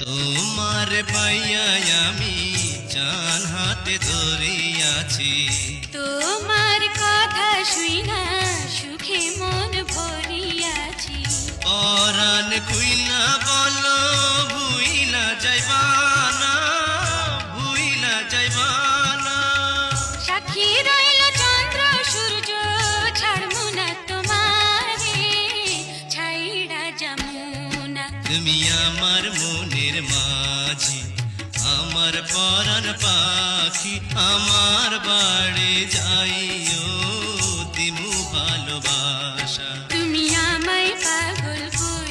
তোমার পাইয়া আমি জান হাতে ধরিয়াছি, তোমার কথা শুইনা সুখে মন ভরিয়াছি। পরাণ খুইলা বলো ভুইলা যাইবানা, ভুইলা যাইবানা। সাক্ষী রইল চন্দ্র সূর্য, ছাড়মু না তোমারে, ছাইড়া যামুনা। তুমি আমার মনের মাঝি, আমার পরাণ পাখি, আমার বাড়ি যাইও দিমু ভালোবাসা। তুমি আমায় পাগল করে